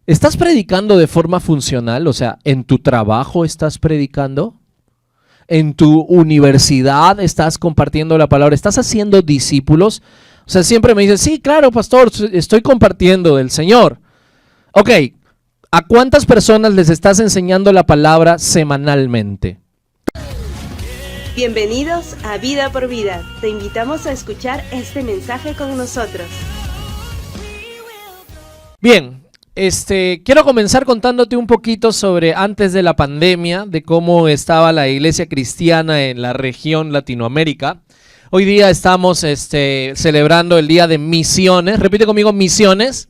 ¿Estás predicando de forma funcional? O sea, ¿en tu trabajo estás predicando? ¿En tu universidad estás compartiendo la palabra? ¿Estás haciendo discípulos? O sea, siempre me dicen, sí, claro, pastor, estoy compartiendo del Señor. Ok, ¿a cuántas personas les estás enseñando la palabra semanalmente? Bienvenidos a Vida por Vida. Te invitamos a escuchar este mensaje con nosotros. Bien, quiero comenzar contándote un poquito sobre antes de la pandemia, de cómo estaba la iglesia cristiana en la región Latinoamérica. Hoy día estamos celebrando el Día de Misiones. Repite conmigo, misiones.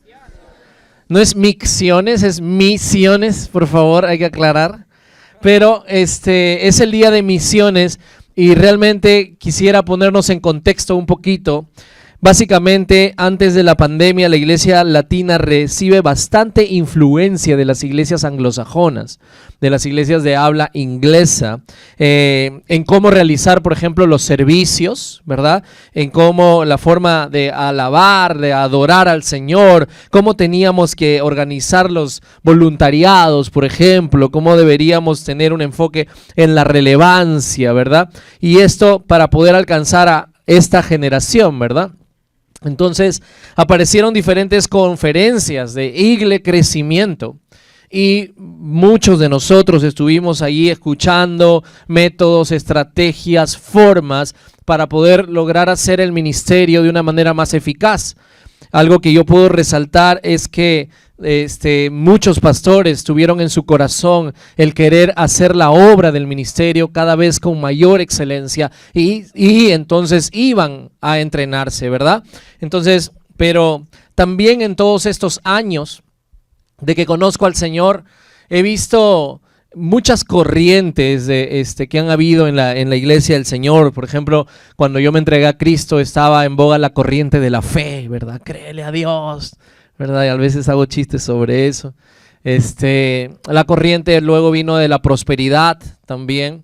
No es micciones, es misiones, por favor, hay que aclarar. Pero es el Día de Misiones y realmente quisiera ponernos en contexto un poquito. Básicamente, antes de la pandemia, la iglesia latina recibe bastante influencia de las iglesias anglosajonas, de las iglesias de habla inglesa, en cómo realizar, por ejemplo, los servicios, ¿verdad? En cómo la forma de alabar, de adorar al Señor, cómo teníamos que organizar los voluntariados, por ejemplo, cómo deberíamos tener un enfoque en la relevancia, ¿verdad? Y esto para poder alcanzar a esta generación, ¿verdad? Entonces aparecieron diferentes conferencias de Igle Crecimiento y muchos de nosotros estuvimos ahí escuchando métodos, estrategias, formas para poder lograr hacer el ministerio de una manera más eficaz. Algo que yo puedo resaltar es que muchos pastores tuvieron en su corazón el querer hacer la obra del ministerio cada vez con mayor excelencia y entonces iban a entrenarse, ¿verdad? Entonces, pero también en todos estos años de que conozco al Señor, he visto muchas corrientes que han habido en la iglesia del Señor. Por ejemplo, cuando yo me entregué a Cristo estaba en boga la corriente de la fe, ¿verdad? Créele a Dios, ¿verdad? Y a veces hago chistes sobre eso. La corriente luego vino de la prosperidad también,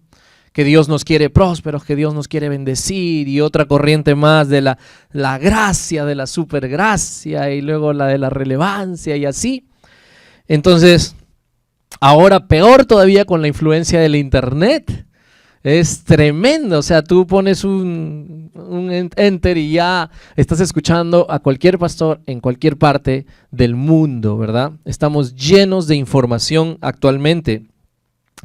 que Dios nos quiere prósperos, que Dios nos quiere bendecir, y otra corriente más de la gracia, de la supergracia, y luego la de la relevancia y así. Entonces, ahora peor todavía con la influencia del internet. Es tremendo, o sea, tú pones un enter y ya estás escuchando a cualquier pastor en cualquier parte del mundo, ¿verdad? Estamos llenos de información actualmente,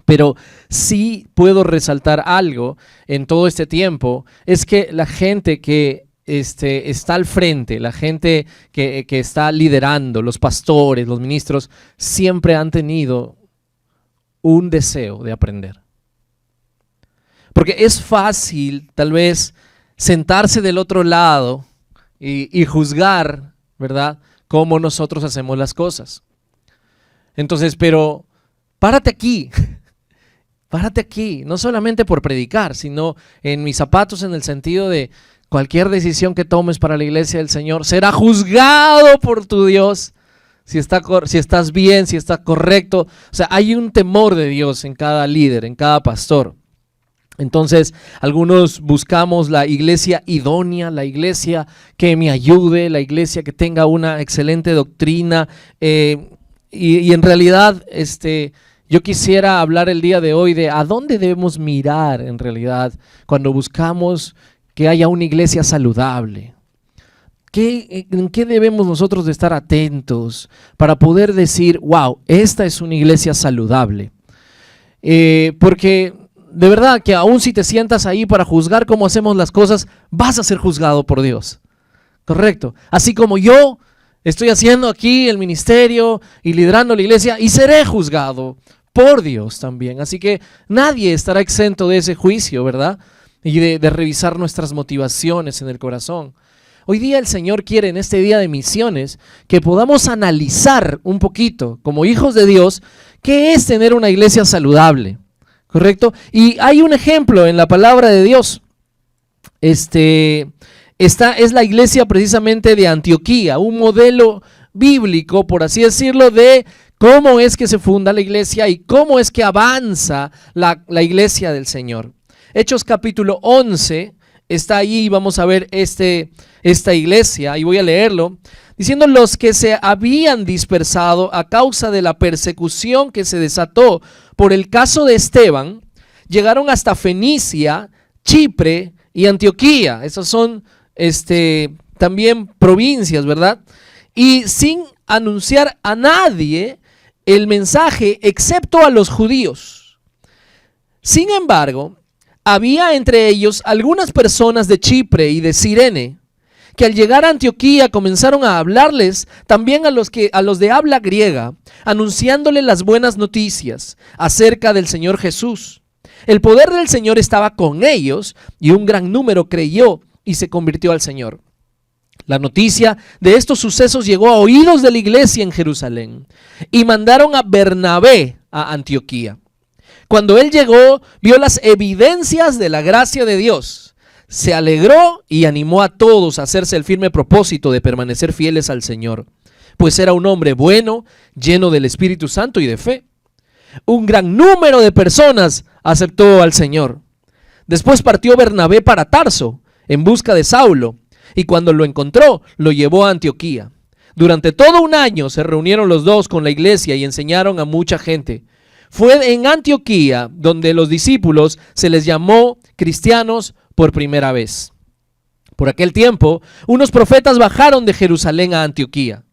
pero sí puedo resaltar algo en todo este tiempo, es que la gente que está al frente, la gente que está liderando, los pastores, los ministros, siempre han tenido un deseo de aprender. Porque es fácil, tal vez, sentarse del otro lado y juzgar, ¿verdad?, cómo nosotros hacemos las cosas. Entonces, pero párate aquí, no solamente por predicar, sino en mis zapatos, en el sentido de cualquier decisión que tomes para la iglesia del Señor será juzgado por tu Dios. Si estás bien, si está correcto. O sea, hay un temor de Dios en cada líder, en cada pastor. Entonces, algunos buscamos la iglesia idónea, la iglesia que me ayude, la iglesia que tenga una excelente doctrina. Y en realidad, yo quisiera hablar el día de hoy de a dónde debemos mirar en realidad cuando buscamos que haya una iglesia saludable. ¿En qué debemos nosotros de estar atentos para poder decir, wow, esta es una iglesia saludable? Porque de verdad que aún si te sientas ahí para juzgar cómo hacemos las cosas, vas a ser juzgado por Dios. Correcto. Así como yo estoy haciendo aquí el ministerio y liderando la iglesia y seré juzgado por Dios también. Así que nadie estará exento de ese juicio, ¿verdad? Y de revisar nuestras motivaciones en el corazón. Hoy día el Señor quiere en este día de misiones que podamos analizar un poquito como hijos de Dios qué es tener una iglesia saludable. ¿Correcto? Y hay un ejemplo en la palabra de Dios. Esta es la iglesia precisamente de Antioquía, un modelo bíblico, por así decirlo, de cómo es que se funda la iglesia y cómo es que avanza la iglesia del Señor. Hechos capítulo 11 está ahí, vamos a ver esta iglesia, y voy a leerlo, diciendo: los que se habían dispersado a causa de la persecución que se desató por el caso de Esteban, llegaron hasta Fenicia, Chipre y Antioquía. Esas son también provincias, ¿verdad? Y sin anunciar a nadie el mensaje, excepto a los judíos. Sin embargo, había entre ellos algunas personas de Chipre y de Cirene, que al llegar a Antioquía comenzaron a hablarles también a los de habla griega, anunciándoles las buenas noticias acerca del Señor Jesús. El poder del Señor estaba con ellos y un gran número creyó y se convirtió al Señor. La noticia de estos sucesos llegó a oídos de la iglesia en Jerusalén y mandaron a Bernabé a Antioquía. Cuando él llegó, vio las evidencias de la gracia de Dios. Se alegró y animó a todos a hacerse el firme propósito de permanecer fieles al Señor, pues era un hombre bueno, lleno del Espíritu Santo y de fe. Un gran número de personas aceptó al Señor. Después partió Bernabé para Tarso en busca de Saulo, y cuando lo encontró, lo llevó a Antioquía. Durante todo un año se reunieron los dos con la iglesia y enseñaron a mucha gente. Fue en Antioquía donde los discípulos se les llamó cristianos por primera vez. Por aquel tiempo, unos profetas bajaron de Jerusalén a Antioquía.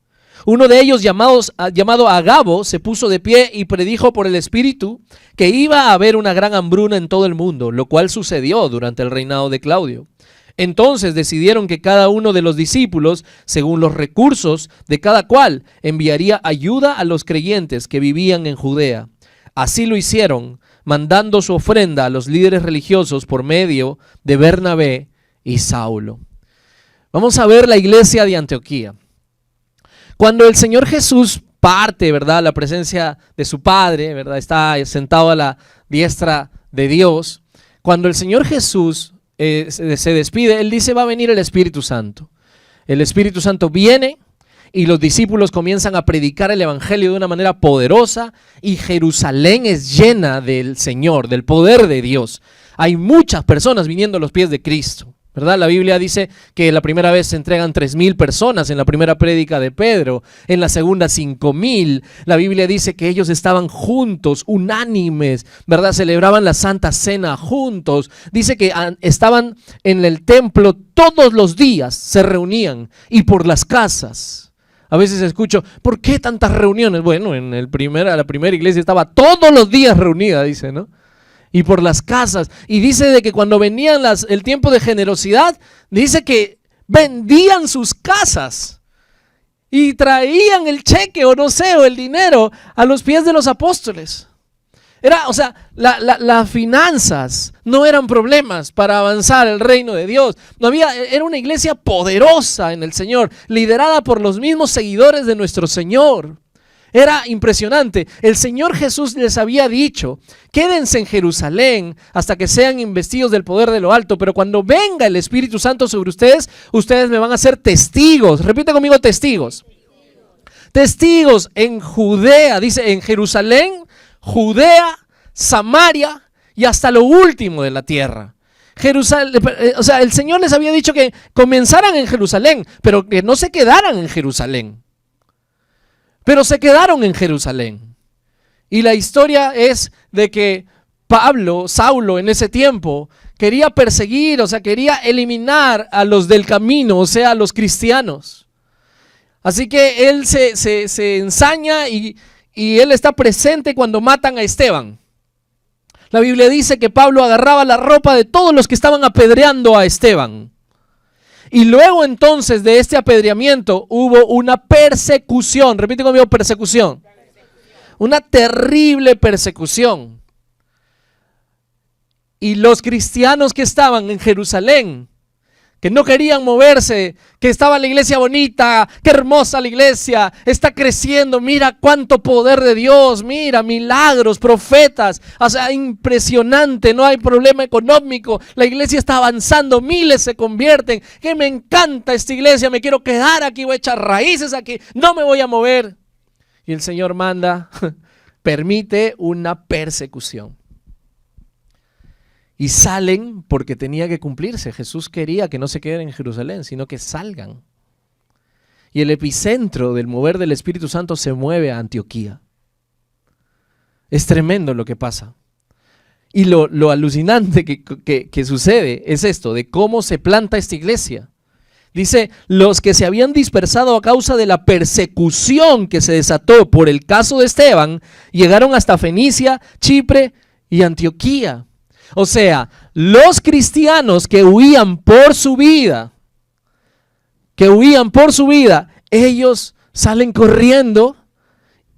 Uno de ellos, llamado Agabo, se puso de pie y predijo por el Espíritu que iba a haber una gran hambruna en todo el mundo, lo cual sucedió durante el reinado de Claudio. Entonces decidieron que cada uno de los discípulos, según los recursos de cada cual, enviaría ayuda a los creyentes que vivían en Judea. Así lo hicieron, mandando su ofrenda a los líderes religiosos por medio de Bernabé y Saulo. Vamos a ver la iglesia de Antioquía. Cuando el Señor Jesús parte, ¿verdad?, a la presencia de su Padre, ¿verdad?, está sentado a la diestra de Dios. Cuando el Señor Jesús se despide, Él dice: va a venir el Espíritu Santo. El Espíritu Santo viene y los discípulos comienzan a predicar el evangelio de una manera poderosa y Jerusalén es llena del Señor, del poder de Dios. Hay muchas personas viniendo a los pies de Cristo, ¿verdad? La Biblia dice que la primera vez se entregan 3,000 personas en la primera prédica de Pedro, en la segunda 5,000. La Biblia dice que ellos estaban juntos, unánimes, ¿verdad? Celebraban la Santa Cena juntos. Dice que estaban en el templo todos los días, se reunían, y por las casas. A veces escucho: ¿por qué tantas reuniones? Bueno, en la primera iglesia estaba todos los días reunida, dice, ¿no? Y por las casas. Y dice de que cuando venían el tiempo de generosidad, dice que vendían sus casas y traían el cheque o no sé, o el dinero a los pies de los apóstoles. Las finanzas no eran problemas para avanzar el reino de Dios. Era una iglesia poderosa en el Señor, liderada por los mismos seguidores de nuestro Señor. Era impresionante. El Señor Jesús les había dicho: quédense en Jerusalén hasta que sean investidos del poder de lo alto, pero cuando venga el Espíritu Santo sobre ustedes, ustedes me van a ser testigos. Repite conmigo: testigos. Testigos en Judea, dice, en Jerusalén, Judea, Samaria y hasta lo último de la tierra. El Señor les había dicho que comenzaran en Jerusalén, pero que no se quedaran en Jerusalén. Pero se quedaron en Jerusalén. Y la historia es de que Saulo en ese tiempo quería perseguir, quería eliminar a los del camino, a los cristianos. Así que él se ensaña y él está presente cuando matan a Esteban. La Biblia dice que Pablo agarraba la ropa de todos los que estaban apedreando a Esteban. Y luego entonces de este apedreamiento hubo una persecución. Repite conmigo: persecución. Una terrible persecución. Y los cristianos que estaban en Jerusalén, que no querían moverse, que estaba la iglesia bonita, qué hermosa la iglesia, está creciendo, mira cuánto poder de Dios, mira milagros, profetas, impresionante, no hay problema económico, la iglesia está avanzando, miles se convierten, que me encanta esta iglesia, me quiero quedar aquí, voy a echar raíces aquí, no me voy a mover. Y el Señor permite una persecución. Y salen porque tenía que cumplirse. Jesús quería que no se queden en Jerusalén, sino que salgan. Y el epicentro del mover del Espíritu Santo se mueve a Antioquía. Es tremendo lo que pasa. Y lo alucinante que sucede es esto, de cómo se planta esta iglesia. Dice, los que se habían dispersado a causa de la persecución que se desató por el caso de Esteban, llegaron hasta Fenicia, Chipre y Antioquía. O sea, los cristianos que huían por su vida, ellos salen corriendo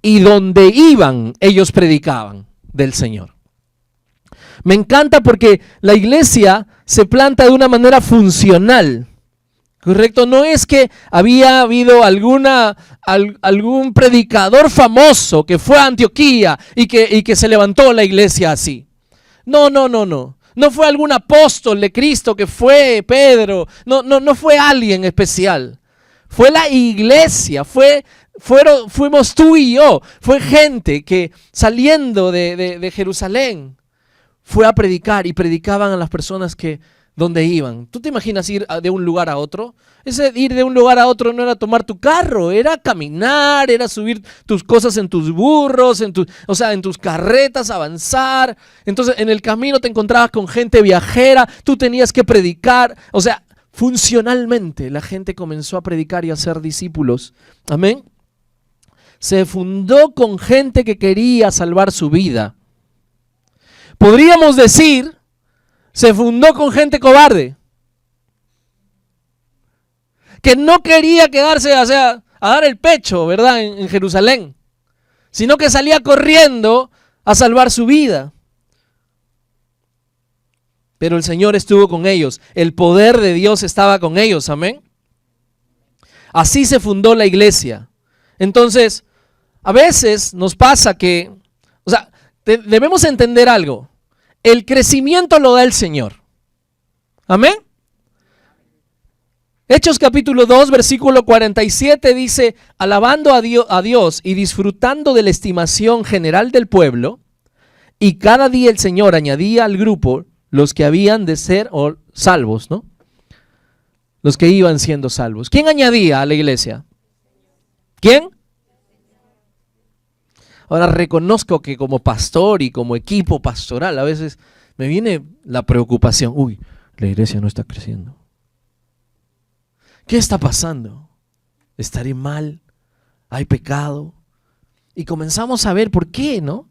y donde iban, ellos predicaban del Señor. Me encanta porque la iglesia se planta de una manera funcional. ¿Correcto? No es que había habido algún predicador famoso que fue a Antioquía y que se levantó la iglesia así. No. No fue algún apóstol de Cristo que fue Pedro. No fue alguien especial. Fue la iglesia, fuimos tú y yo. Fue gente que saliendo de Jerusalén fue a predicar y predicaban a las personas donde iban. ¿Tú te imaginas ir de un lugar a otro? Ese ir de un lugar a otro no era tomar tu carro, era caminar, era subir tus cosas en tus burros, en tus carretas, avanzar. Entonces en el camino te encontrabas con gente viajera, tú tenías que predicar. O sea, funcionalmente la gente comenzó a predicar y a ser discípulos. Amén. Se fundó con gente que quería salvar su vida. Podríamos decir, se fundó con gente cobarde, que no quería quedarse, a dar el pecho, ¿verdad? En Jerusalén, sino que salía corriendo a salvar su vida. Pero el Señor estuvo con ellos, el poder de Dios estaba con ellos, amén. Así se fundó la iglesia. Entonces, a veces nos pasa que, debemos entender algo. El crecimiento lo da el Señor. Amén. Hechos capítulo 2, versículo 47 dice, alabando a Dios y disfrutando de la estimación general del pueblo, y cada día el Señor añadía al grupo los que habían de ser salvos, ¿no? Los que iban siendo salvos. ¿Quién añadía a la iglesia? ¿Quién? Ahora reconozco que como pastor y como equipo pastoral a veces me viene la preocupación. Uy, la iglesia no está creciendo. ¿Qué está pasando? ¿Estaré mal? ¿Hay pecado? Y comenzamos a ver por qué, ¿no?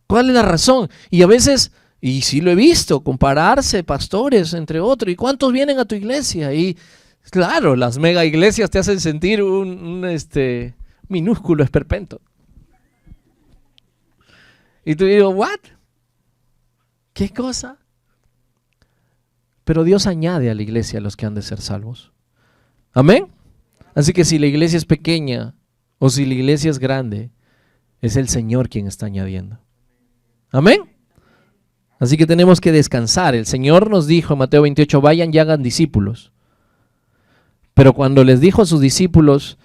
¿Cuál es la razón? Y a veces, y sí lo he visto, compararse pastores entre otros. ¿Y cuántos vienen a tu iglesia? Y claro, las mega iglesias te hacen sentir un minúsculo esperpento. Y tú digo, ¿what? ¿Qué cosa? Pero Dios añade a la iglesia a los que han de ser salvos. ¿Amén? Así que si la iglesia es pequeña o si la iglesia es grande, es el Señor quien está añadiendo. ¿Amén? Así que tenemos que descansar. El Señor nos dijo en Mateo 28, vayan y hagan discípulos. Pero cuando les dijo a sus discípulos,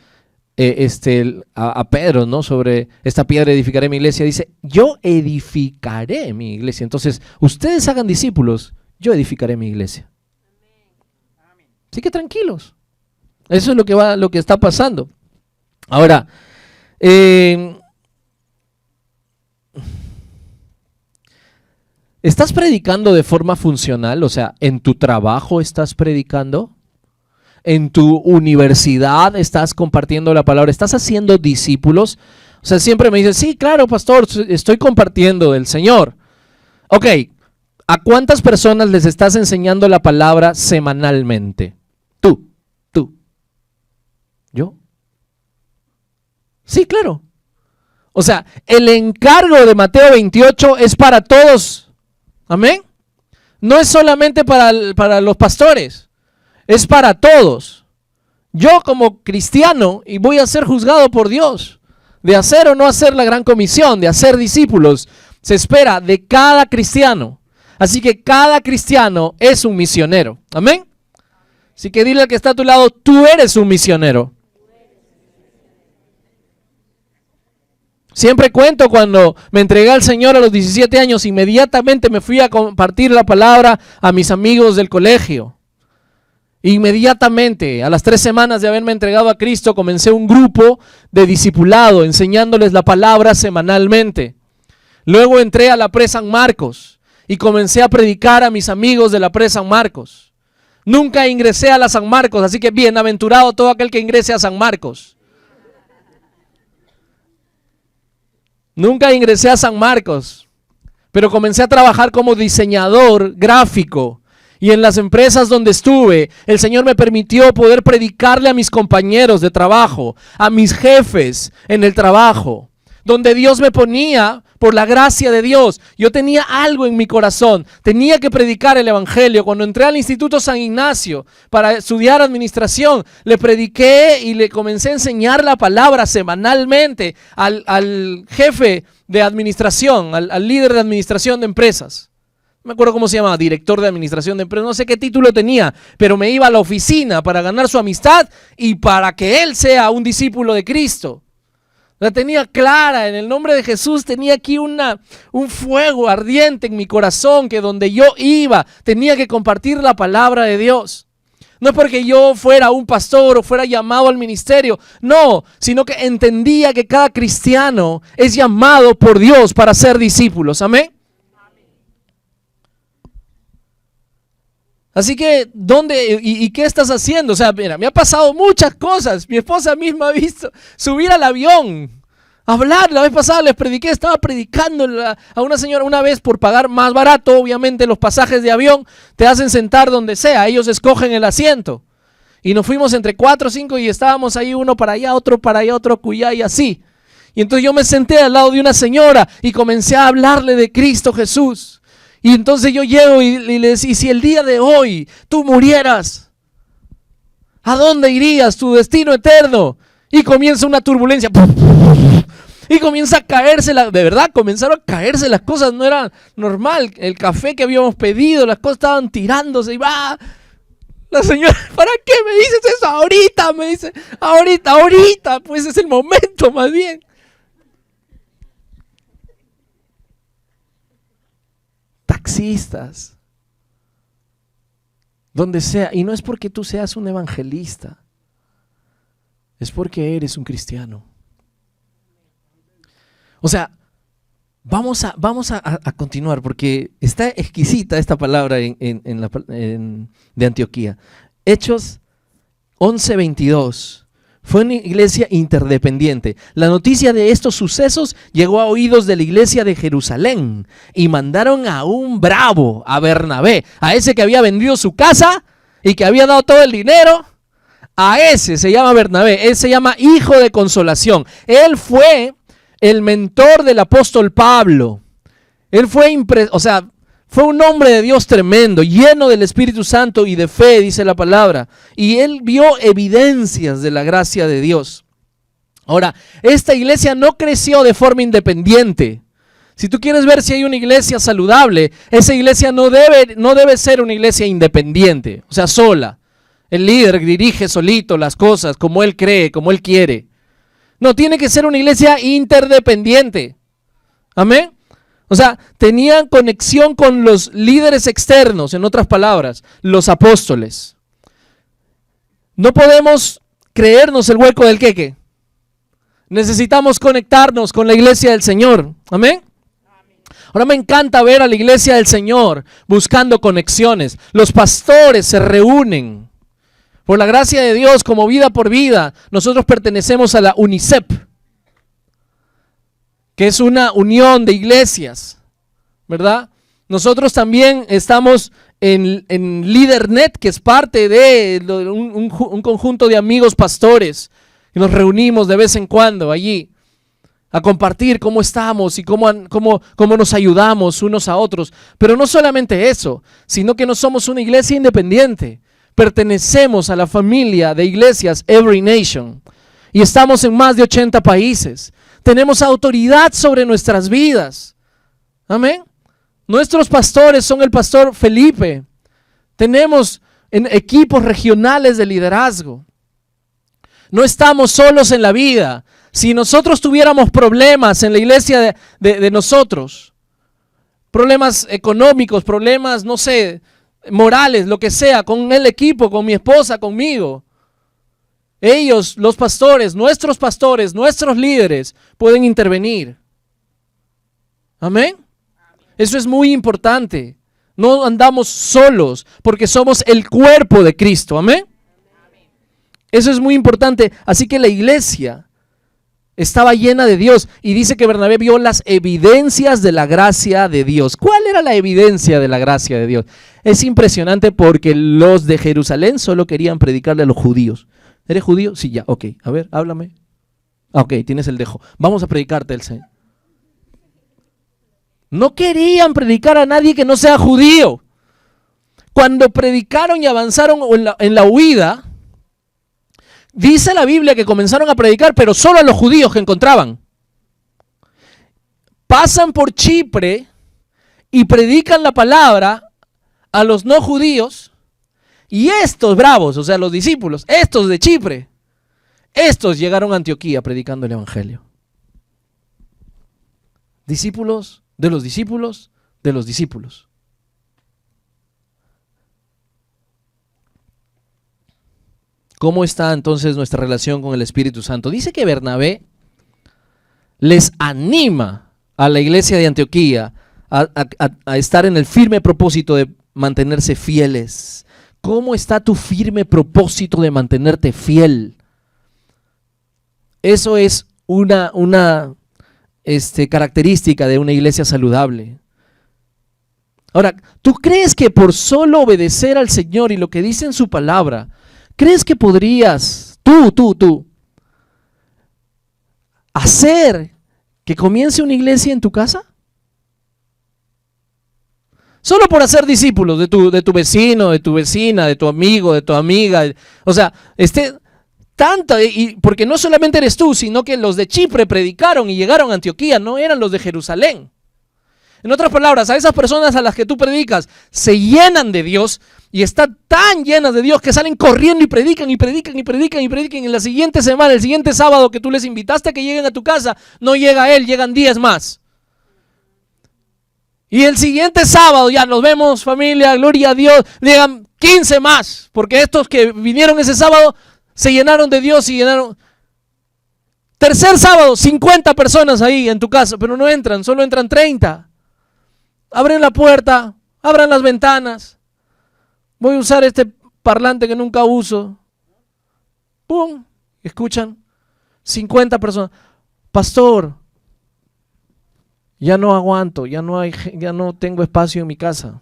a Pedro, ¿no? Sobre esta piedra edificaré mi iglesia, dice, yo edificaré mi iglesia. Entonces, ustedes hagan discípulos, yo edificaré mi iglesia. Así que tranquilos. Eso es lo que está pasando. Ahora, ¿estás predicando de forma funcional? O sea, ¿en tu trabajo estás predicando? ¿En tu universidad estás compartiendo la palabra? ¿Estás haciendo discípulos? O sea, siempre me dicen, sí, claro, pastor, estoy compartiendo del Señor. Ok, ¿a cuántas personas les estás enseñando la palabra semanalmente? Tú. ¿Yo? Sí, claro. O sea, el encargo de Mateo 28 es para todos. Amén. No es solamente para los pastores. Es para todos. Yo como cristiano, y voy a ser juzgado por Dios, de hacer o no hacer la gran comisión, de hacer discípulos, se espera de cada cristiano. Así que cada cristiano es un misionero. Amén. Así que dile al que está a tu lado, tú eres un misionero. Siempre cuento cuando me entregué al Señor a los 17 años, inmediatamente me fui a compartir la palabra a mis amigos del colegio. Inmediatamente, a las 3 semanas de haberme entregado a Cristo, comencé un grupo de discipulado, enseñándoles la palabra semanalmente. Luego entré a la Pre San Marcos y comencé a predicar a mis amigos de la Pre San Marcos. Nunca ingresé a la San Marcos, así que bienaventurado todo aquel que ingrese a San Marcos. Nunca ingresé a San Marcos, pero comencé a trabajar como diseñador gráfico. Y en las empresas donde estuve, el Señor me permitió poder predicarle a mis compañeros de trabajo, a mis jefes en el trabajo, donde Dios me ponía por la gracia de Dios. Yo tenía algo en mi corazón, tenía que predicar el evangelio. Cuando entré al Instituto San Ignacio para estudiar administración, le prediqué y le comencé a enseñar la palabra semanalmente al jefe de administración, al líder de administración de empresas. No me acuerdo cómo se llamaba, director de administración de empresas, no sé qué título tenía, pero me iba a la oficina para ganar su amistad y para que él sea un discípulo de Cristo. La tenía clara, en el nombre de Jesús tenía aquí un fuego ardiente en mi corazón, que donde yo iba tenía que compartir la palabra de Dios. No es porque yo fuera un pastor o fuera llamado al ministerio, no, sino que entendía que cada cristiano es llamado por Dios para ser discípulos, amén. Así que, ¿dónde y qué estás haciendo? O sea, mira, me ha pasado muchas cosas. Mi esposa misma ha visto subir al avión, hablar. La vez pasada les prediqué, estaba predicando a una señora una vez por pagar más barato. Obviamente los pasajes de avión te hacen sentar donde sea, ellos escogen el asiento. Y nos fuimos entre 4 o 5 y estábamos ahí uno para allá, otro acullá y así. Y entonces yo me senté al lado de una señora y comencé a hablarle de Cristo Jesús. Y entonces yo llego y le decía, si el día de hoy tú murieras, ¿a dónde irías? Tu destino eterno. Y comienza una turbulencia. Y comienza a caerse, de verdad, comenzaron a caerse las cosas, no era normal. El café que habíamos pedido, las cosas estaban tirándose y va. La señora, ¿para qué me dices eso ahorita? Me dice, ahorita, pues es el momento más bien. Taxistas, donde sea, y no es porque tú seas un evangelista, es porque eres un cristiano. O sea, vamos a continuar porque está exquisita esta palabra de Antioquía. Hechos 11:22. Fue una iglesia interdependiente. La noticia de estos sucesos llegó a oídos de la iglesia de Jerusalén y mandaron a un bravo, a Bernabé, a ese que había vendido su casa y que había dado todo el dinero. A ese se llama Bernabé, él se llama Hijo de Consolación. Él fue el mentor del apóstol Pablo. Él fue un hombre de Dios tremendo, lleno del Espíritu Santo y de fe, dice la palabra. Y él vio evidencias de la gracia de Dios. Ahora, esta iglesia no creció de forma independiente. Si tú quieres ver si hay una iglesia saludable, esa iglesia no debe ser una iglesia independiente, o sea, sola. El líder dirige solito las cosas como él cree, como él quiere. No, tiene que ser una iglesia interdependiente. Amén. O sea, tenían conexión con los líderes externos, en otras palabras, los apóstoles. No podemos creernos el hueco del queque. Necesitamos conectarnos con la iglesia del Señor. Amén. Ahora me encanta ver a la iglesia del Señor buscando conexiones. Los pastores se reúnen. Por la gracia de Dios, como Vida por Vida, nosotros pertenecemos a la UNICEP, que es una unión de iglesias, ¿verdad? Nosotros también estamos en LeaderNet, que es parte de un conjunto de amigos pastores, y nos reunimos de vez en cuando allí a compartir cómo estamos y cómo nos ayudamos unos a otros. Pero no solamente eso, sino que no somos una iglesia independiente. Pertenecemos a la familia de iglesias Every Nation y estamos en más de 80 países. Tenemos autoridad sobre nuestras vidas. Amén. Nuestros pastores son el pastor Felipe. Tenemos equipos regionales de liderazgo. No estamos solos en la vida. Si nosotros tuviéramos problemas en la iglesia de nosotros, problemas económicos, problemas, no sé, morales, lo que sea, con el equipo, con mi esposa, conmigo, ellos, los pastores, nuestros líderes, pueden intervenir. Amén. Eso es muy importante. No andamos solos porque somos el cuerpo de Cristo. Amén. Eso es muy importante. Así que la iglesia estaba llena de Dios y dice que Bernabé vio las evidencias de la gracia de Dios. ¿Cuál era la evidencia de la gracia de Dios? Es impresionante porque los de Jerusalén solo querían predicarle a los judíos. ¿Eres judío? Sí, ya, ok. A ver, háblame. Ok, tienes el dejo. Vamos a predicarte el Señor. No querían predicar a nadie que no sea judío. Cuando predicaron y avanzaron en la huida, dice la Biblia que comenzaron a predicar, pero solo a los judíos que encontraban. Pasan por Chipre y predican la palabra a los no judíos. Y estos bravos, o sea, los discípulos, estos de Chipre, estos llegaron a Antioquía predicando el evangelio. Discípulos de los discípulos de los discípulos. ¿Cómo está entonces nuestra relación con el Espíritu Santo? Dice que Bernabé les anima a la iglesia de Antioquía a estar en el firme propósito de mantenerse fieles. ¿Cómo está tu firme propósito de mantenerte fiel? Eso es una característica de una iglesia saludable. Ahora, ¿tú crees que por solo obedecer al Señor y lo que dice en su palabra, crees que podrías, tú, hacer que comience una iglesia en tu casa? Solo por hacer discípulos de tu vecino, de tu vecina, de tu amigo, de tu amiga. O sea, porque no solamente eres tú, sino que los de Chipre predicaron y llegaron a Antioquía, no eran los de Jerusalén. En otras palabras, a esas personas a las que tú predicas se llenan de Dios y están tan llenas de Dios que salen corriendo y predican y predican y predican y predican. Y en la siguiente semana, el siguiente sábado que tú les invitaste a que lleguen a tu casa, no llega él, llegan 10 más. Y el siguiente sábado, ya nos vemos familia, gloria a Dios, llegan 15 más, porque estos que vinieron ese sábado se llenaron de Dios y llenaron. Tercer sábado, 50 personas ahí en tu casa, pero no entran, solo entran 30. Abren la puerta, abran las ventanas. Voy a usar este parlante que nunca uso. ¡Pum! Escuchan, 50 personas. Pastor, ya no aguanto, ya no tengo espacio en mi casa.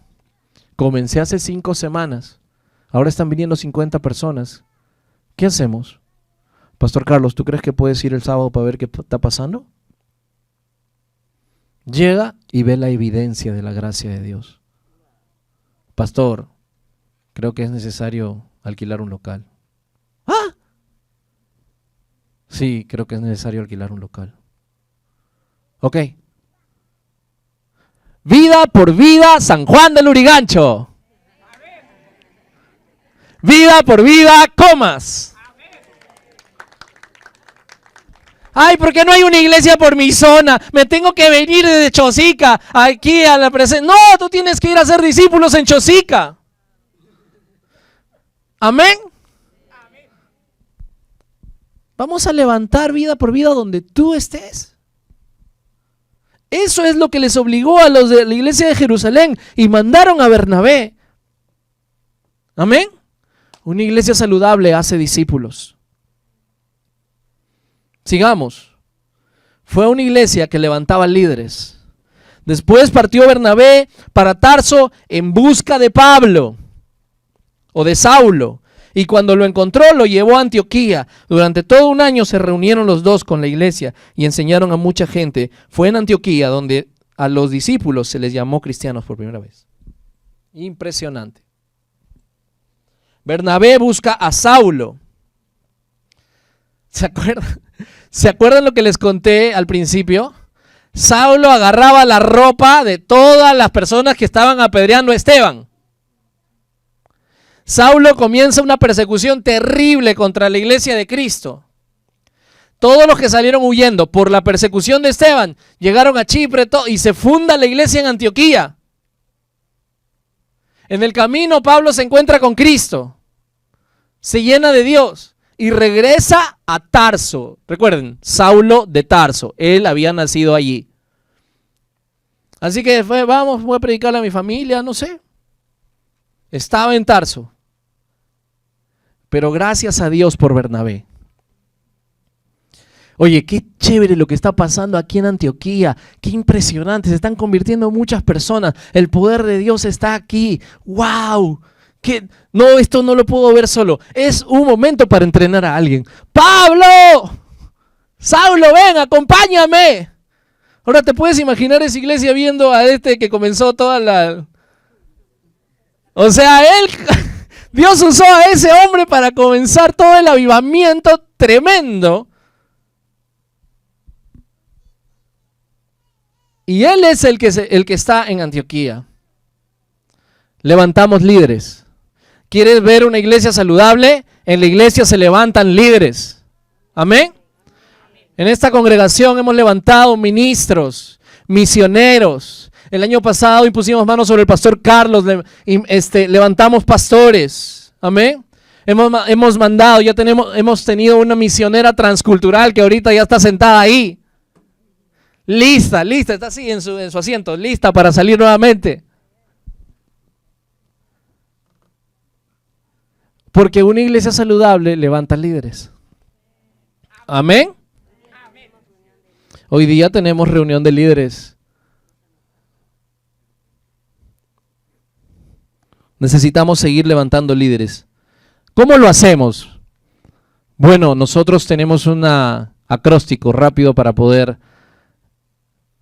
Comencé hace 5 semanas. Ahora están viniendo 50 personas. ¿Qué hacemos? Pastor Carlos, ¿tú crees que puedes ir el sábado para ver qué está pasando? Llega y ve la evidencia de la gracia de Dios. Pastor, creo que es necesario alquilar un local. ¿Ah? Sí, creo que es necesario alquilar un local. Ok. Vida por vida, San Juan del Lurigancho. Vida por vida, Comas. Ay, ¿por qué no hay una iglesia por mi zona? Me tengo que venir desde Chosica aquí a la presencia. No, tú tienes que ir a hacer discípulos en Chosica. Amén. Vamos a levantar vida por vida donde tú estés. Eso es lo que les obligó a los de la iglesia de Jerusalén y mandaron a Bernabé. Amén. Una iglesia saludable hace discípulos. Sigamos. Fue una iglesia que levantaba líderes. Después partió Bernabé para Tarso en busca de Pablo o de Saulo. Y cuando lo encontró, lo llevó a Antioquía. Durante todo un año se reunieron los dos con la iglesia y enseñaron a mucha gente. Fue en Antioquía donde a los discípulos se les llamó cristianos por primera vez. Impresionante. Bernabé busca a Saulo. ¿Se acuerdan lo que les conté al principio? Saulo agarraba la ropa de todas las personas que estaban apedreando a Esteban. Saulo comienza una persecución terrible contra la iglesia de Cristo. Todos los que salieron huyendo por la persecución de Esteban llegaron a Chipre y se funda la iglesia en Antioquía. En el camino Pablo se encuentra con Cristo, se llena de Dios y regresa a Tarso. Recuerden, Saulo de Tarso, él había nacido allí. Así que fue, vamos, voy a predicarle a mi familia, no sé. Estaba en Tarso. Pero gracias a Dios por Bernabé. Oye, qué chévere lo que está pasando aquí en Antioquía, qué impresionante, se están convirtiendo muchas personas, el poder de Dios está aquí, wow, no, esto no lo puedo ver solo, es un momento para entrenar a alguien. ¡Pablo! ¡Saulo, ven, acompáñame! Ahora te puedes imaginar esa iglesia viendo a este que comenzó toda la... O sea, Dios usó a ese hombre para comenzar todo el avivamiento tremendo. Y él es el que está en Antioquía. Levantamos líderes. ¿Quieres ver una iglesia saludable? En la iglesia se levantan líderes. ¿Amén? En esta congregación hemos levantado ministros, misioneros. El año pasado impusimos manos sobre el pastor Carlos, levantamos pastores. ¿Amén? Hemos mandado, hemos tenido una misionera transcultural que ahorita ya está sentada ahí. Lista, está así en su asiento, lista para salir nuevamente. Porque una iglesia saludable levanta líderes. ¿Amén? Hoy día tenemos reunión de líderes. Necesitamos seguir levantando líderes. ¿Cómo lo hacemos? Bueno, nosotros tenemos un acróstico rápido para poder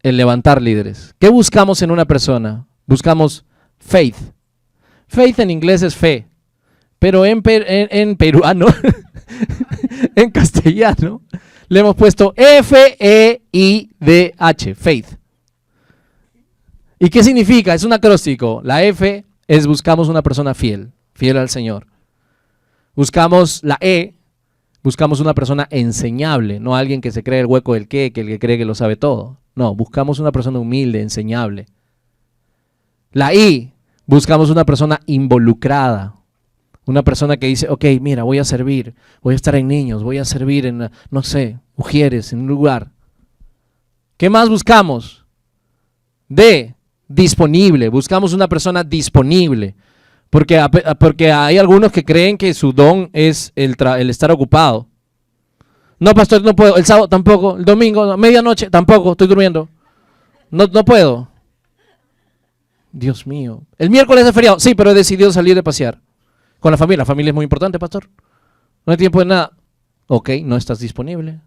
levantar líderes. ¿Qué buscamos en una persona? Buscamos faith. Faith en inglés es fe, pero en peruano, en castellano, le hemos puesto F-E-I-D-H, faith. ¿Y qué significa? Es un acróstico. La F es buscamos una persona fiel al Señor. Buscamos la E, buscamos una persona enseñable, no alguien que se cree el hueco del que el que cree que lo sabe todo. No, buscamos una persona humilde, enseñable. La I, buscamos una persona involucrada. Una persona que dice, ok, mira, voy a servir, voy a estar en niños, voy a servir en, no sé, mujeres, en un lugar. ¿Qué más buscamos? D, disponible. Buscamos una persona disponible. Porque hay algunos que creen que su don es el estar ocupado. No, pastor, no puedo. El sábado tampoco. El domingo, medianoche tampoco. Estoy durmiendo. No puedo. Dios mío. El miércoles es feriado. Sí, pero he decidido salir de pasear. Con la familia. La familia es muy importante, pastor. No hay tiempo de nada. Ok, no estás disponible.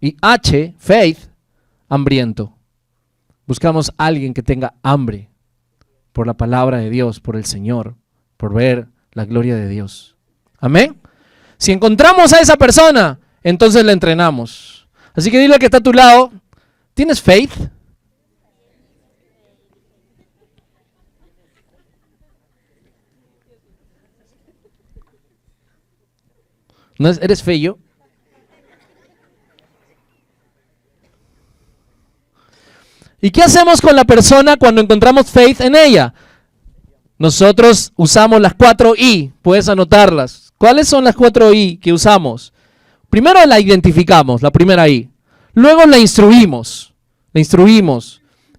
Y H, faith, hambriento. Buscamos a alguien que tenga hambre por la palabra de Dios, por el Señor, por ver la gloria de Dios. Amén. Si encontramos a esa persona, entonces la entrenamos. Así que dile al que está a tu lado, ¿tienes faith? ¿No eres feo? ¿Y qué hacemos con la persona cuando encontramos faith en ella? Nosotros usamos las 4 I, puedes anotarlas. ¿Cuáles son las 4 I que usamos? Primero la identificamos, la primera I. Luego la instruimos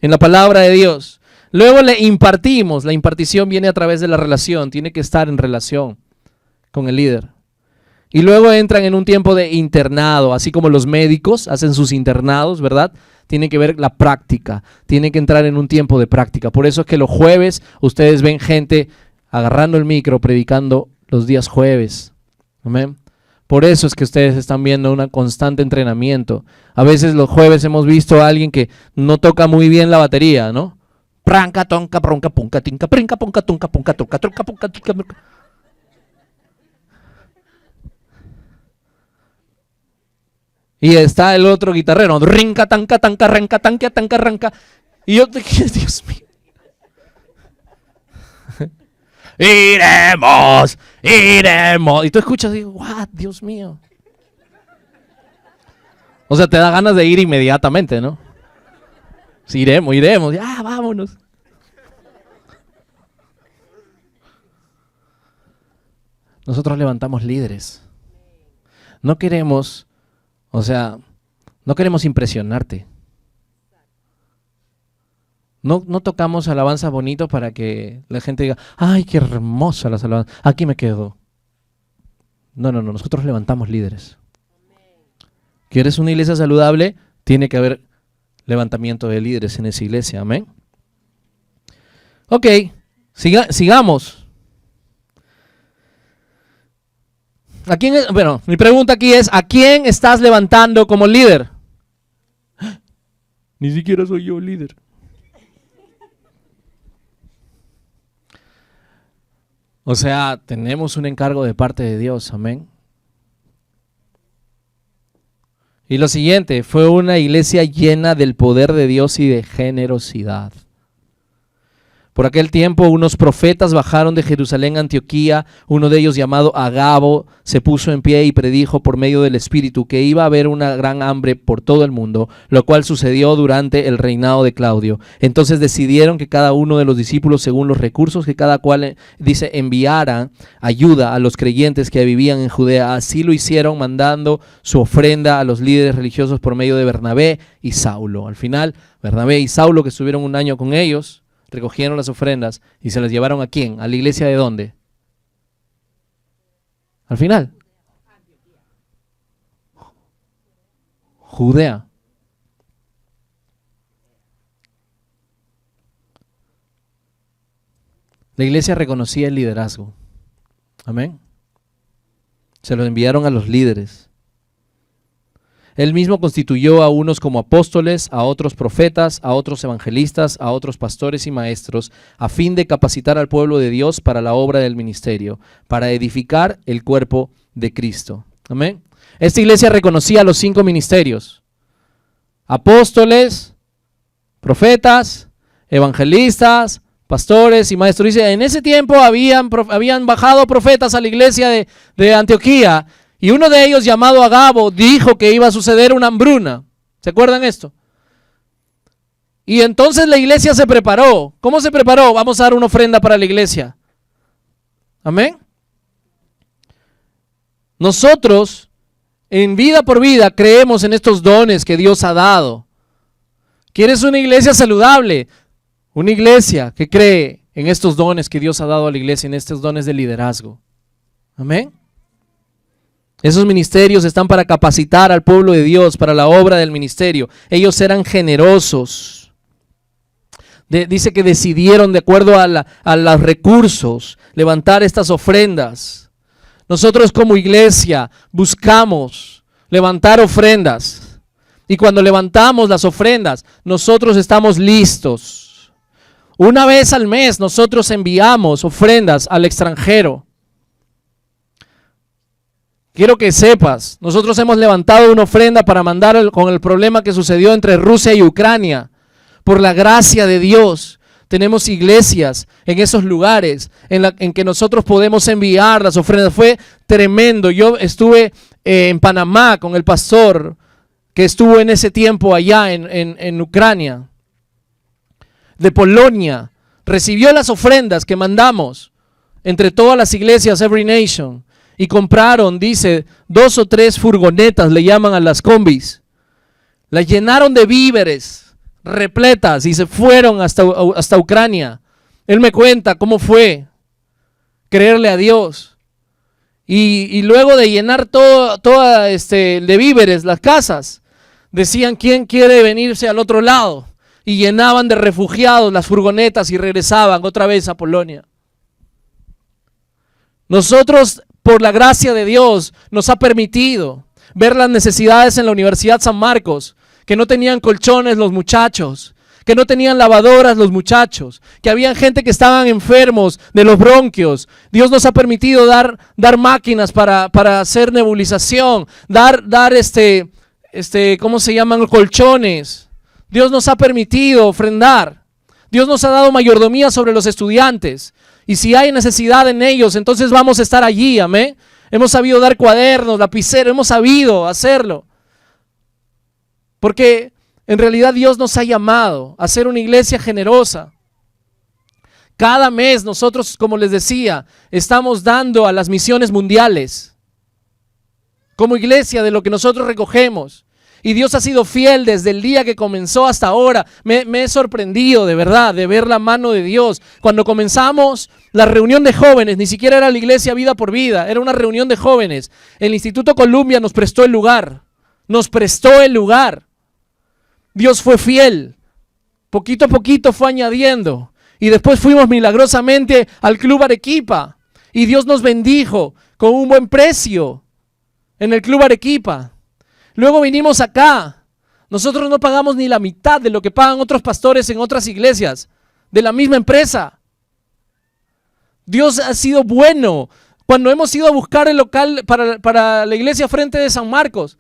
en la palabra de Dios. Luego le impartimos, la impartición viene a través de la relación, tiene que estar en relación con el líder. Y luego entran en un tiempo de internado, así como los médicos hacen sus internados, ¿verdad? Tiene que ver la práctica, tiene que entrar en un tiempo de práctica. Por eso es que los jueves ustedes ven gente agarrando el micro, predicando los días jueves. Amén. Por eso es que ustedes están viendo un constante entrenamiento. A veces los jueves hemos visto a alguien que no toca muy bien la batería, ¿no? Pranca, tonca, bronca, punca, tinca, brinca, punca, tunca, punca, tunca, trunca, punca, tinca, brinca. Y está el otro guitarrero, rinca, tanca, tanca, ranca, tanca, tanca, ranca. Y yo, Dios mío. Iremos. Y tú escuchas y digo, what, Dios mío. O sea, te da ganas de ir inmediatamente, ¿no? Sí, iremos, ya, vámonos. Nosotros levantamos líderes. No queremos, no queremos impresionarte. No tocamos alabanza bonito para que la gente diga, ay, qué hermosa las alabanzas, aquí me quedo. No, nosotros levantamos líderes. ¿Quieres una iglesia saludable? Tiene que haber levantamiento de líderes en esa iglesia, amén. Ok, sigamos. Mi pregunta aquí es, ¿a quién estás levantando como líder? Ni siquiera soy yo líder. O sea, tenemos un encargo de parte de Dios, amén. Y lo siguiente, fue una iglesia llena del poder de Dios y de generosidad. Por aquel tiempo unos profetas bajaron de Jerusalén a Antioquía, uno de ellos llamado Agabo se puso en pie y predijo por medio del Espíritu que iba a haber una gran hambre por todo el mundo, lo cual sucedió durante el reinado de Claudio. Entonces decidieron que cada uno de los discípulos, según los recursos que cada cual enviara ayuda a los creyentes que vivían en Judea. Así lo hicieron, mandando su ofrenda a los líderes religiosos por medio de Bernabé y Saulo. Al final, Bernabé y Saulo, que estuvieron un año con ellos, recogieron las ofrendas y se las llevaron ¿a quién? ¿A la iglesia de dónde? Al final. Judea. La iglesia reconocía el liderazgo. Amén. Se lo enviaron a los líderes. Él mismo constituyó a unos como apóstoles, a otros profetas, a otros evangelistas, a otros pastores y maestros, a fin de capacitar al pueblo de Dios para la obra del ministerio, para edificar el cuerpo de Cristo. Amén. Esta iglesia reconocía los 5 ministerios: apóstoles, profetas, evangelistas, pastores y maestros. Dice, en ese tiempo habían bajado profetas a la iglesia de Antioquía. Y uno de ellos, llamado Agabo, dijo que iba a suceder una hambruna. ¿Se acuerdan esto? Y entonces la iglesia se preparó. ¿Cómo se preparó? Vamos a dar una ofrenda para la iglesia. Amén. Nosotros, en Vida por Vida, creemos en estos dones que Dios ha dado. ¿Quieres una iglesia saludable? Una iglesia que cree en estos dones que Dios ha dado a la iglesia, en estos dones de liderazgo. Amén. Esos ministerios están para capacitar al pueblo de Dios para la obra del ministerio. Ellos eran generosos. Dice que decidieron, de acuerdo a los recursos, levantar estas ofrendas. Nosotros como iglesia buscamos levantar ofrendas. Y cuando levantamos las ofrendas, nosotros estamos listos. Una vez al mes nosotros enviamos ofrendas al extranjero. Quiero que sepas, nosotros hemos levantado una ofrenda para mandar con el problema que sucedió entre Rusia y Ucrania. Por la gracia de Dios, tenemos iglesias en esos lugares en que nosotros podemos enviar las ofrendas. Fue tremendo. Yo estuve en Panamá con el pastor que estuvo en ese tiempo allá en Ucrania. De Polonia, recibió las ofrendas que mandamos entre todas las iglesias, Every Nation. Y compraron, dice, 2 o 3 furgonetas, le llaman a las combis. Las llenaron de víveres, repletas, y se fueron hasta Ucrania. Él me cuenta cómo fue creerle a Dios. Y luego de llenar todo de víveres las casas, decían, ¿quién quiere venirse al otro lado? Y llenaban de refugiados las furgonetas y regresaban otra vez a Polonia. Nosotros, por la gracia de Dios, nos ha permitido ver las necesidades en la Universidad San Marcos, que no tenían colchones los muchachos, que no tenían lavadoras los muchachos, que había gente que estaban enfermos de los bronquios. Dios nos ha permitido dar máquinas para hacer nebulización, dar ¿cómo se llaman? Colchones. Dios nos ha permitido ofrendar. Dios nos ha dado mayordomía sobre los estudiantes. Y si hay necesidad en ellos, entonces vamos a estar allí, amén. Hemos sabido dar cuadernos, lapicero, hemos sabido hacerlo. Porque en realidad Dios nos ha llamado a ser una iglesia generosa. Cada mes nosotros, como les decía, estamos dando a las misiones mundiales. Como iglesia, de lo que nosotros recogemos. Y Dios ha sido fiel desde el día que comenzó hasta ahora. Me he sorprendido de verdad de ver la mano de Dios. Cuando comenzamos la reunión de jóvenes, ni siquiera era la iglesia Vida por Vida, era una reunión de jóvenes. El Instituto Columbia nos prestó el lugar. Nos prestó el lugar. Dios fue fiel. Poquito a poquito fue añadiendo. Y después fuimos milagrosamente al Club Arequipa. Y Dios nos bendijo con un buen precio en el Club Arequipa. Luego vinimos acá. Nosotros no pagamos ni la mitad de lo que pagan otros pastores en otras iglesias de la misma empresa. Dios ha sido bueno. Cuando hemos ido a buscar el local para la iglesia Frente de San Marcos,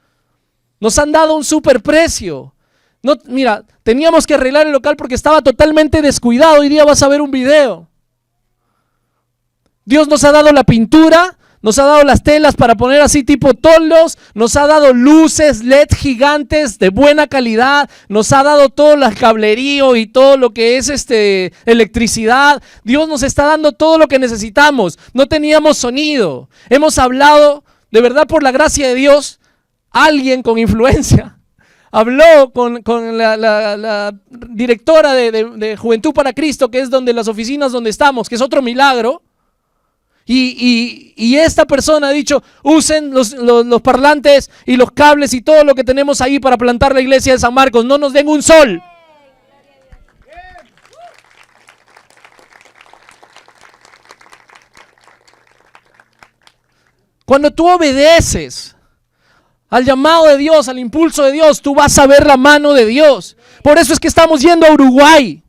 nos han dado un super precio. No, mira, teníamos que arreglar el local porque estaba totalmente descuidado. Hoy día vas a ver un video. Dios nos ha dado la pintura, nos ha dado las telas para poner así tipo toldos, nos ha dado luces LED gigantes de buena calidad, nos ha dado todo el cablerío y todo lo que es electricidad. Dios nos está dando todo lo que necesitamos. No teníamos sonido. Hemos hablado, de verdad, por la gracia de Dios, alguien con influencia habló con la directora de Juventud para Cristo, que es donde las oficinas donde estamos, que es otro milagro. Y esta persona ha dicho, usen los parlantes y los cables y todo lo que tenemos ahí para plantar la iglesia de San Marcos. No nos den un sol. Cuando tú obedeces al llamado de Dios, al impulso de Dios, tú vas a ver la mano de Dios. Por eso es que estamos yendo a Uruguay.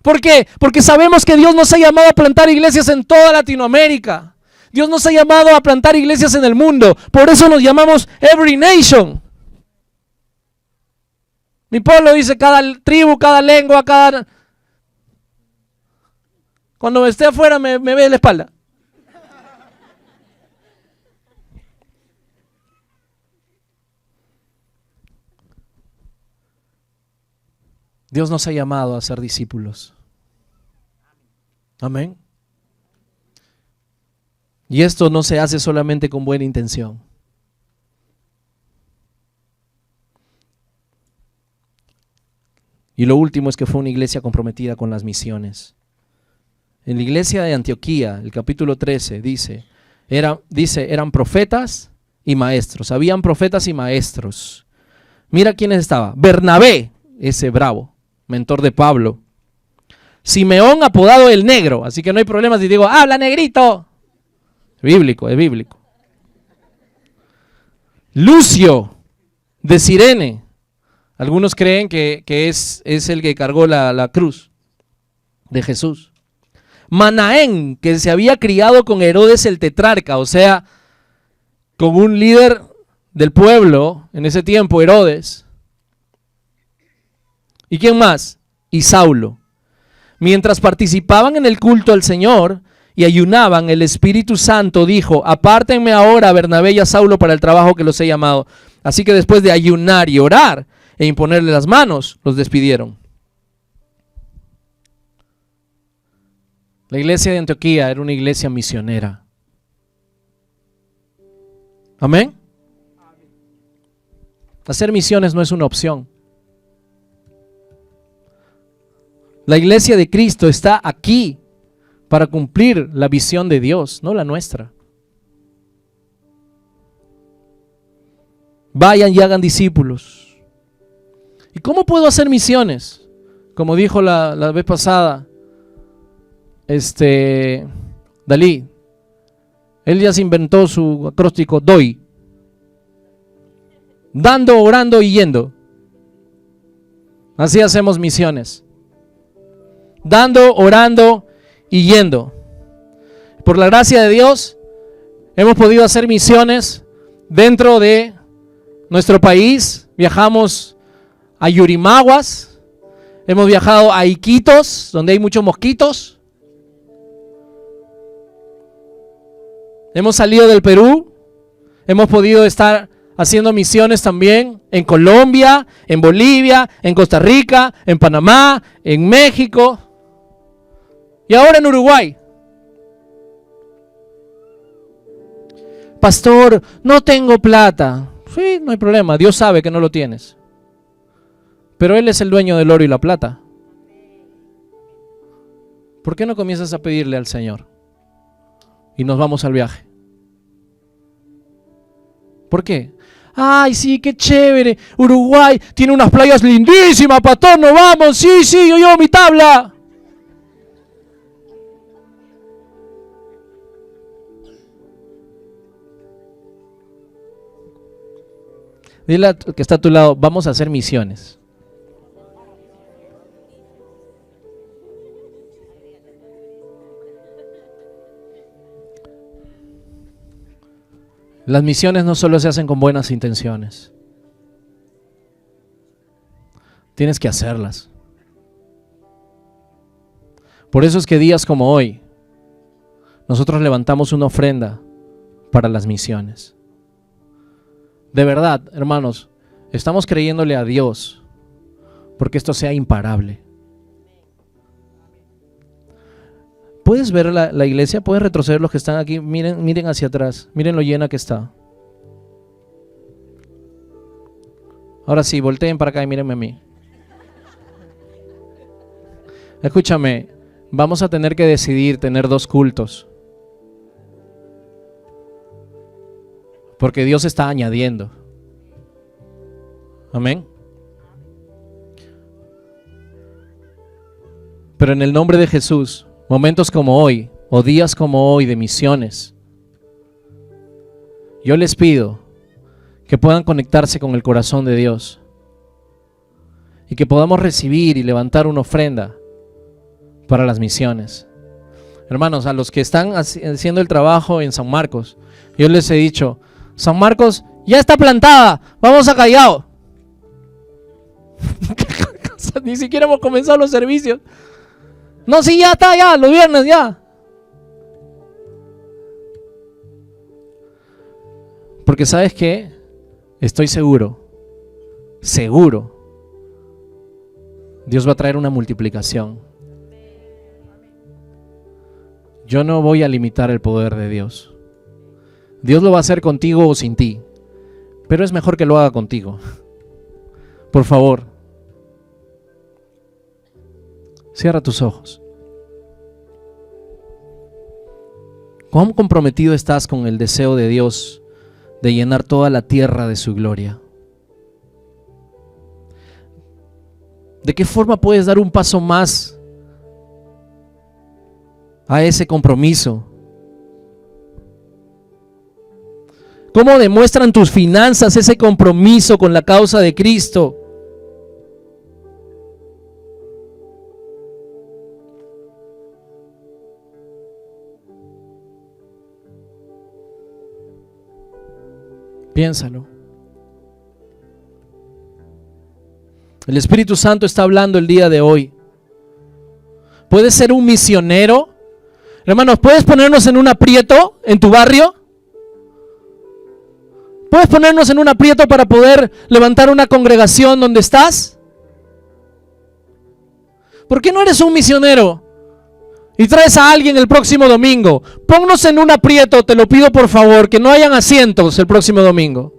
¿Por qué? Porque sabemos que Dios nos ha llamado a plantar iglesias en toda Latinoamérica. Dios nos ha llamado a plantar iglesias en el mundo. Por eso nos llamamos Every Nation. Mi pueblo dice cada tribu, cada lengua, cada... Cuando esté afuera me ve la espalda. Dios nos ha llamado a ser discípulos. Amén. Y esto no se hace solamente con buena intención. Y lo último es que fue una iglesia comprometida con las misiones. En la iglesia de Antioquía, el capítulo 13, eran profetas y maestros. Habían profetas y maestros. Mira quiénes estaban. Bernabé, ese bravo, mentor de Pablo. Simeón, apodado el Negro, así que no hay problema si digo, habla negrito. Es bíblico. Lucio, de Cirene. Algunos creen que es el que cargó la cruz de Jesús. Manaén, que se había criado con Herodes el tetrarca, o sea, con un líder del pueblo en ese tiempo, Herodes. ¿Y quién más? Y Saulo. Mientras participaban en el culto al Señor y ayunaban, el Espíritu Santo dijo, apártenme ahora a Bernabé y a Saulo para el trabajo que los he llamado. Así que después de ayunar y orar e imponerle las manos, los despidieron. La iglesia de Antioquía era una iglesia misionera. ¿Amén? Hacer misiones no es una opción. La iglesia de Cristo está aquí para cumplir la visión de Dios, no la nuestra. Vayan y hagan discípulos. ¿Y cómo puedo hacer misiones? Como dijo la vez pasada, Dalí. Él ya se inventó su acróstico DOY. Dando, orando y yendo. Así hacemos misiones. Dando, orando y yendo. Por la gracia de Dios, hemos podido hacer misiones dentro de nuestro país. Viajamos a Yurimaguas, hemos viajado a Iquitos, donde hay muchos mosquitos. Hemos salido del Perú, hemos podido estar haciendo misiones también en Colombia, en Bolivia, en Costa Rica, en Panamá, en México y ahora en Uruguay. Pastor, no tengo plata. Sí, no hay problema, Dios sabe que no lo tienes. Pero Él es el dueño del oro y la plata. ¿Por qué no comienzas a pedirle al Señor? Y nos vamos al viaje. ¿Por qué? Ay, sí, qué chévere. Uruguay tiene unas playas lindísimas, pastor, nos vamos. Sí, yo llevo mi tabla. Dile al que está a tu lado, vamos a hacer misiones. Las misiones no solo se hacen con buenas intenciones. Tienes que hacerlas. Por eso es que días como hoy, nosotros levantamos una ofrenda para las misiones. De verdad, hermanos, estamos creyéndole a Dios porque esto sea imparable. ¿Puedes ver la iglesia? ¿Puedes retroceder los que están aquí? Miren hacia atrás. Miren lo llena que está. Ahora sí, volteen para acá y mírenme a mí. Escúchame, vamos a tener que decidir tener 2 cultos. Porque Dios está añadiendo. Amén. Pero en el nombre de Jesús, momentos como hoy, o días como hoy de misiones, yo les pido que puedan conectarse con el corazón de Dios y que podamos recibir y levantar una ofrenda para las misiones. Hermanos, a los que están haciendo el trabajo en San Marcos, yo les he dicho, San Marcos ya está plantada, vamos a Callao. Ni siquiera hemos comenzado los servicios. No, sí, ya está, ya, los viernes, ya. Porque ¿sabes qué? Estoy seguro, Dios va a traer una multiplicación. Yo no voy a limitar el poder de Dios. Dios lo va a hacer contigo o sin ti, pero es mejor que lo haga contigo. Por favor, cierra tus ojos. ¿Cuán comprometido estás con el deseo de Dios de llenar toda la tierra de su gloria? ¿De qué forma puedes dar un paso más a ese compromiso? ¿Cómo demuestran tus finanzas ese compromiso con la causa de Cristo? Piénsalo. El Espíritu Santo está hablando el día de hoy. ¿Puedes ser un misionero? Hermanos, ¿puedes ponernos en un aprieto en tu barrio? ¿Puedes ponernos en un aprieto para poder levantar una congregación donde estás? ¿Por qué no eres un misionero y traes a alguien el próximo domingo? Ponnos en un aprieto, te lo pido por favor, que no hayan asientos el próximo domingo.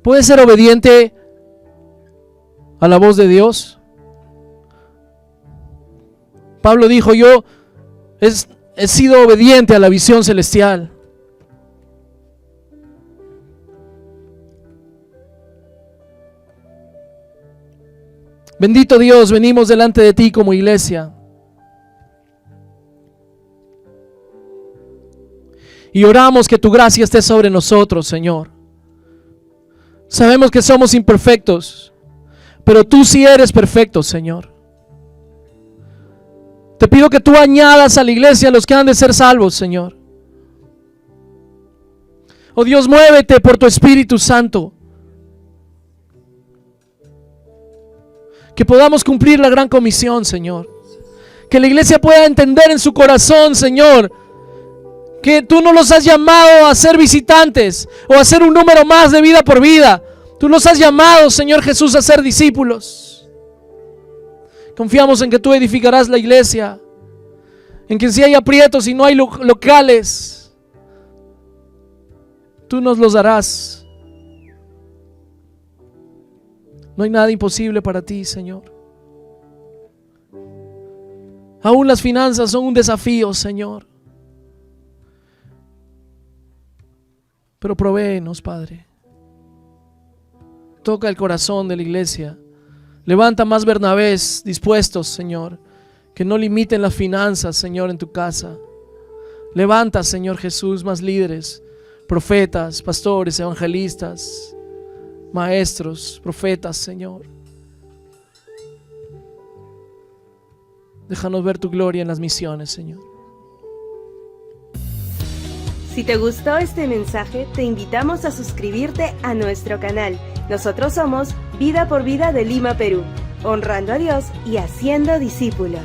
¿Puedes ser obediente a la voz de Dios? Pablo dijo, yo he sido obediente a la visión celestial. Bendito Dios, venimos delante de ti como iglesia y oramos que tu gracia esté sobre nosotros, Señor. Sabemos que somos imperfectos, pero tú sí eres perfecto, Señor. Te pido que tú añadas a la iglesia a los que han de ser salvos, Señor. Oh Dios, muévete por tu Espíritu Santo. Que podamos cumplir la gran comisión, Señor. Que la iglesia pueda entender en su corazón, Señor, que tú no los has llamado a ser visitantes o a ser un número más de Vida por Vida. Tú los has llamado, Señor Jesús, a ser discípulos. Confiamos en que tú edificarás la iglesia, en que si hay aprietos y no hay locales, tú nos los darás. No hay nada imposible para ti, Señor. Aún las finanzas son un desafío, Señor. Pero provéenos, Padre. Toca el corazón de la iglesia. Levanta más Bernabés dispuestos, Señor, que no limiten las finanzas, Señor, en tu casa. Levanta, Señor Jesús, más líderes, profetas, pastores, evangelistas, maestros, profetas, Señor. Déjanos ver tu gloria en las misiones, Señor. Si te gustó este mensaje, te invitamos a suscribirte a nuestro canal. Nosotros somos Vida por Vida de Lima, Perú, honrando a Dios y haciendo discípulos.